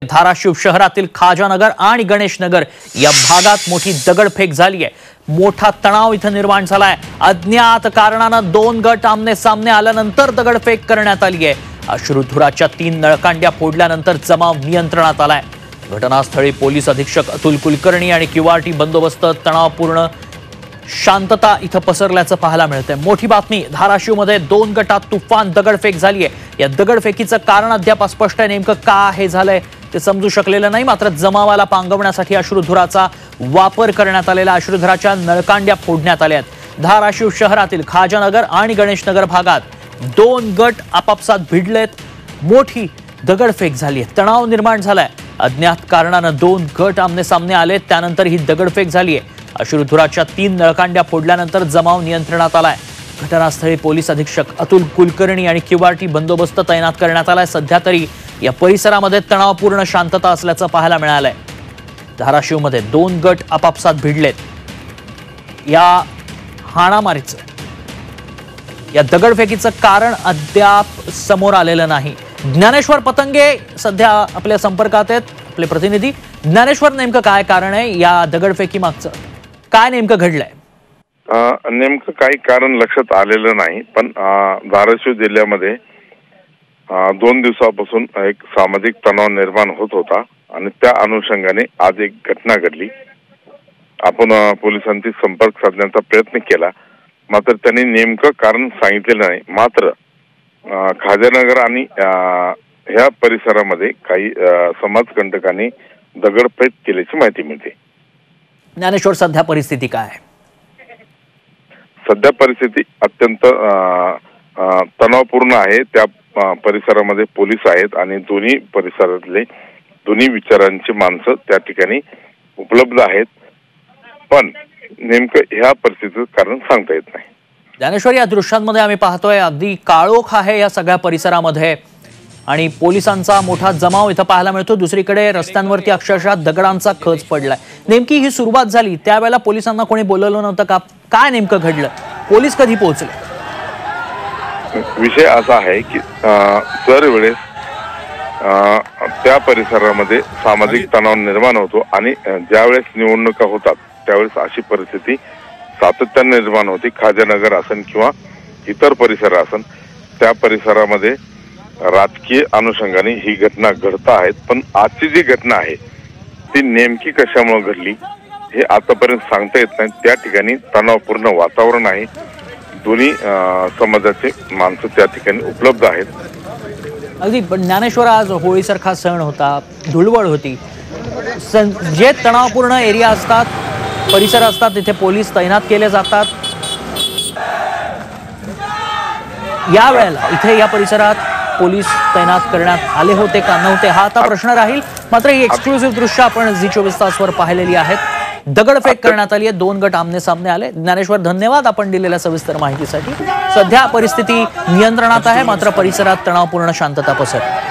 धाराशिव शहरातील खाजानगर आणि गणेशनगर या भागात मोठी दगडफेक झाली आहे। मोठा तणाव इथे निर्माण झालाय। अज्ञात कारणाने दोन गट आमने सामने आल्यानंतर दगडफेक करण्यात आली आहे। अश्रुधुराच्या 3 नळकांड्या फोडल्यानंतर जमाव नियंत्रणात आलाय। घटनास्थळी पोलीस अधीक्षक अतुल कुलकर्णी आणि क्यूआरटी बंदोबस्त तणावपूर्ण शांतता इथं पसरल्याचं पाहायला मिळतंय। मोठी बातमी, धाराशिवमध्ये 2 गटात तुफान दगडफेक झाली आहे। या दगडफेकीचं कारण अद्याप अस्पष्ट आहे। नेमकं का हे झालंय ते समजू शकलेलं नाही, मात्र जमावाला पांगवण्यासाठी अश्रुधुराचा वापर करण्यात आलेला। अश्रुधुराच्या नळकांड्या फोडण्यात आल्या आहेत। धाराशिव शहरातील खाजानगर आणि गणेशनगर भागात 2 गट आपापसात भिडलेत। मोठी दगडफेक झाली आहे, तणाव निर्माण झालाय। अज्ञात कारणाने 2 गट आमने सामने आले, त्यानंतर ही दगडफेक झाली आहे। अश्रुधुराच्या 3 नळकांड्या फोडल्यानंतर जमाव नियंत्रणात आलाय। घटनास्थळी पोलीस अधीक्षक अतुल कुलकर्णी आणि क्यूआरटी बंदोबस्त तैनात करण्यात आलाय। सध्या तरी या परिसरामध्ये तणावपूर्ण शांतता असल्याचं पाहायला मिळालंय। धाराशिवमध्ये 2 गट आपापसात भिडलेत। या हाणामारीचं, या दगडफेकीचं कारण अद्याप समोर आलेलं नाही। ज्ञानेश्वर पतंगे सध्या आपल्या संपर्कात आहेत, आपले प्रतिनिधी। ज्ञानेश्वर, नेमकं काय कारण आहे या दगडफेकी मागचं? काय नेमकं घडलंय? नेमकं काही कारण लक्षात आलेलं नाही, पण धाराशिव जिल्ह्यामध्ये 2 दिवसापासून एक सामाजिक तणाव निर्माण होत होता आणि त्या अनुषंगाने आज एक घटना घडली। आपण पोलिसांशी संपर्क साधण्याचा प्रयत्न केला, मात्र त्यांनी नेमकं कारण सांगितलेलं नाही। मात्र खाजानगर आणि ह्या परिसरामध्ये काही समाजकंटकांनी दगडफेक केल्याची माहिती मिळते। ज्ञानेश्वर, सध्या परिस्थिती काय आहे? सध्या परिस्थिती अत्यंत तणावपूर्ण आहे। त्या परिसरामध्ये पोलीस आहेत आणि दोन्ही परिसरातले दोन्ही विचारांची माणसं त्या ठिकाणी उपलब्ध आहेत, पण नेमकं ह्या परिस्थितीचं कारण सांगता येत नाही। ज्ञानेश्वर, या दृश्यांमध्ये आम्ही पाहतोय अगदी काळोख आहे या सगळ्या परिसरामध्ये आणि पोलिसांचा मोठा जमाव इथं पाहायला मिळतो। दुसरीकडे रस्त्यांवरती अक्षरशः दगडांचा खच पडलाय। नेमकी ही सुरुवात झाली त्यावेळेला पोलिसांना कोणी बोलवलं नव्हतं का? काय नेमकं घडलं? पोलीस कधी पोहोचले? विषय असा आहे की दरवेळेस त्या परिसरामध्ये सामाजिक तणाव निर्माण होतो आणि ज्यावेळेस निवडणुका होतात त्यावेळेस अशी परिस्थिती सातत्याने निर्माण होती। खाजानगर असन किंवा इतर परिसर असन, त्या परिसरामध्ये राजकीय अनुषंगाने ही घटना घडत आहेत। पण आजची जी घटना आहे ती नेमकी कशामुळे घडली हे आतापर्यंत सांगता येत नाही। त्या ठिकाणी तणावपूर्ण वातावरण आहे। दोन्ही समाजाचे माणसं त्या ठिकाणी उपलब्ध आहेत। अगदी ज्ञानेश्वर, आज होळीसारखा सण होता, धुळवड होती, जे तणावपूर्ण एरिया असतात, परिसर असतात, तिथे पोलीस तैनात केले जातात। या वेळेला इथे या परिसरात पोलीस तैनात करण्यात आले होते का नव्हते हा आता प्रश्न राहील। मात्र ही एक्सक्लुसिव्ह दृश्य आपण झी24 तासवर पाहिलेली आहेत। दगडफेक करण्यात आली आहे, 2 गट आमने सामने आले। ज्ञानेश्वर, धन्यवाद आपण दिलेल्या सविस्तर माहितीसाठी। सध्या परिस्थिती नियंत्रणात आहे, मात्र परिसरात तणावपूर्ण शांतता पसरली।